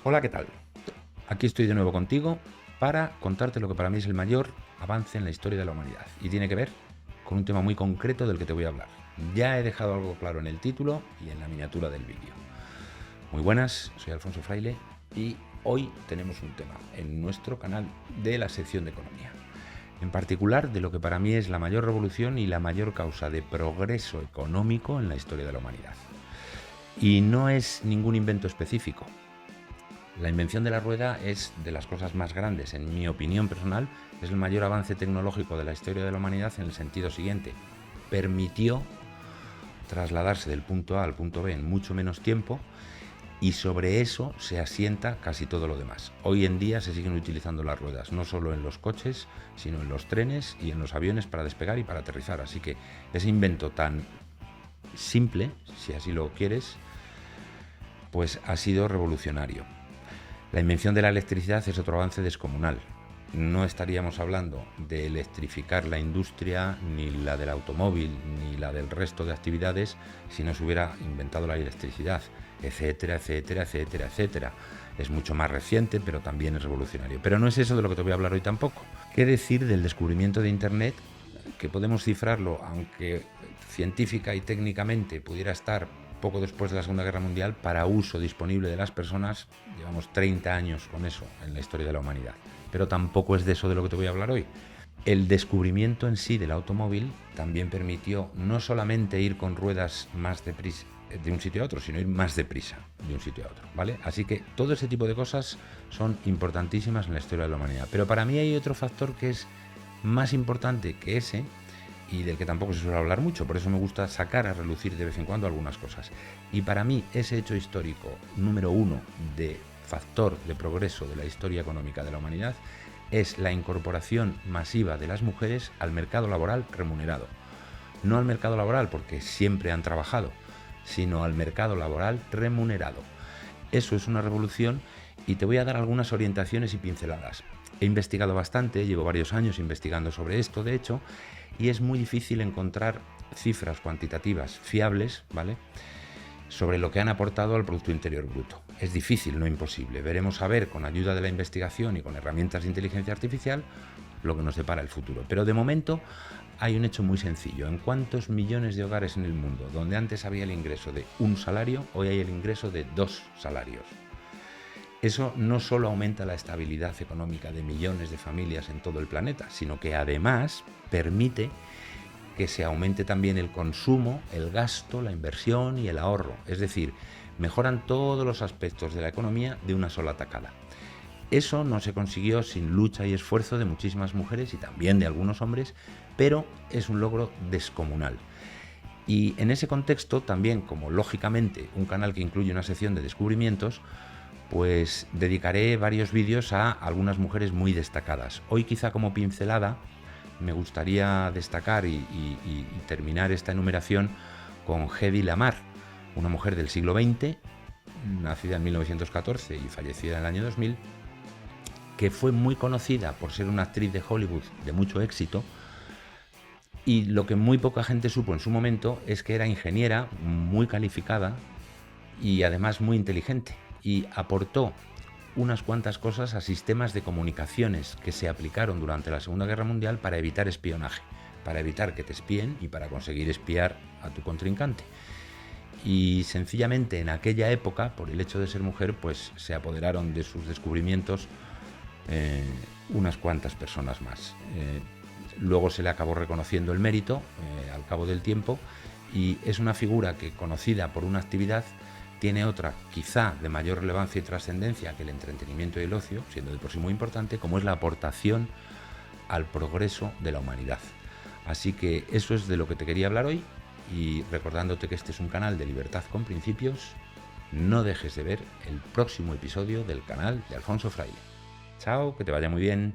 Hola, ¿qué tal? Aquí estoy de nuevo contigo para contarte lo que para mí es el mayor avance en la historia de la humanidad y tiene que ver con un tema muy concreto del que te voy a hablar. Ya he dejado algo claro en el título y en la miniatura del vídeo. Muy buenas, soy Alfonso Fraile y hoy tenemos un tema en nuestro canal de la sección de economía. En particular de lo que para mí es la mayor revolución y la mayor causa de progreso económico en la historia de la humanidad. Y no es ningún invento específico. La invención de la rueda es de las cosas más grandes, en mi opinión personal, es el mayor avance tecnológico de la historia de la humanidad en el sentido siguiente. Permitió trasladarse del punto A al punto B en mucho menos tiempo y sobre eso se asienta casi todo lo demás. Hoy en día se siguen utilizando las ruedas, no solo en los coches, sino en los trenes y en los aviones para despegar y para aterrizar. Así que ese invento tan simple, si así lo quieres, pues ha sido revolucionario. La invención de la electricidad es otro avance descomunal. No estaríamos hablando de electrificar la industria, ni la del automóvil, ni la del resto de actividades, si no se hubiera inventado la electricidad, etcétera, etcétera, etcétera, etcétera. Es mucho más reciente, pero también es revolucionario. Pero no es eso de lo que te voy a hablar hoy tampoco. ¿Qué decir del descubrimiento de Internet? Que podemos cifrarlo, aunque científica y técnicamente pudiera estar poco después de la Segunda Guerra Mundial, para uso disponible de las personas. Llevamos 30 años con eso en la historia de la humanidad. Pero tampoco es de eso de lo que te voy a hablar hoy. El descubrimiento en sí del automóvil también permitió no solamente ir con ruedas más deprisa de un sitio a otro, sino ir más deprisa de un sitio a otro, ¿vale? Así que todo ese tipo de cosas son importantísimas en la historia de la humanidad. Pero para mí hay otro factor que es más importante que ese, y del que tampoco se suele hablar mucho, por eso me gusta sacar a relucir de vez en cuando algunas cosas. Y para mí ese hecho histórico número uno de factor de progreso de la historia económica de la humanidad es la incorporación masiva de las mujeres al mercado laboral remunerado. No al mercado laboral porque siempre han trabajado, sino al mercado laboral remunerado. Eso es una revolución y te voy a dar algunas orientaciones y pinceladas. He investigado bastante, llevo varios años investigando sobre esto, de hecho, y es muy difícil encontrar cifras cuantitativas fiables, ¿vale?, sobre lo que han aportado al Producto Interior Bruto. Es difícil, no imposible. Veremos a ver, con ayuda de la investigación y con herramientas de inteligencia artificial, lo que nos depara el futuro. Pero de momento hay un hecho muy sencillo. ¿En cuántos millones de hogares en el mundo, donde antes había el ingreso de un salario, hoy hay el ingreso de 2 salarios? Eso no solo aumenta la estabilidad económica de millones de familias en todo el planeta, sino que además permite que se aumente también el consumo, el gasto, la inversión y el ahorro. Es decir, mejoran todos los aspectos de la economía de una sola tacada. Eso no se consiguió sin lucha y esfuerzo de muchísimas mujeres y también de algunos hombres, pero es un logro descomunal. Y en ese contexto también, como lógicamente un canal que incluye una sección de descubrimientos, pues dedicaré varios vídeos a algunas mujeres muy destacadas. Hoy quizá como pincelada me gustaría destacar y terminar esta enumeración con Hedy Lamarr, una mujer del siglo XX, nacida en 1914 y fallecida en el año 2000, que fue muy conocida por ser una actriz de Hollywood de mucho éxito, y lo que muy poca gente supo en su momento es que era ingeniera muy calificada y además muy inteligente, y aportó unas cuantas cosas a sistemas de comunicaciones que se aplicaron durante la Segunda Guerra Mundial para evitar espionaje, para evitar que te espíen y para conseguir espiar a tu contrincante. Y sencillamente en aquella época, por el hecho de ser mujer, pues se apoderaron de sus descubrimientos unas cuantas personas más. Luego se le acabó reconociendo el mérito al cabo del tiempo, y es una figura que, conocida por una actividad, tiene otra quizá de mayor relevancia y trascendencia que el entretenimiento y el ocio, siendo de por sí muy importante, como es la aportación al progreso de la humanidad. Así que eso es de lo que te quería hablar hoy, y recordándote que este es un canal de libertad con principios, no dejes de ver el próximo episodio del canal de Alfonso Fraile. Chao, que te vaya muy bien.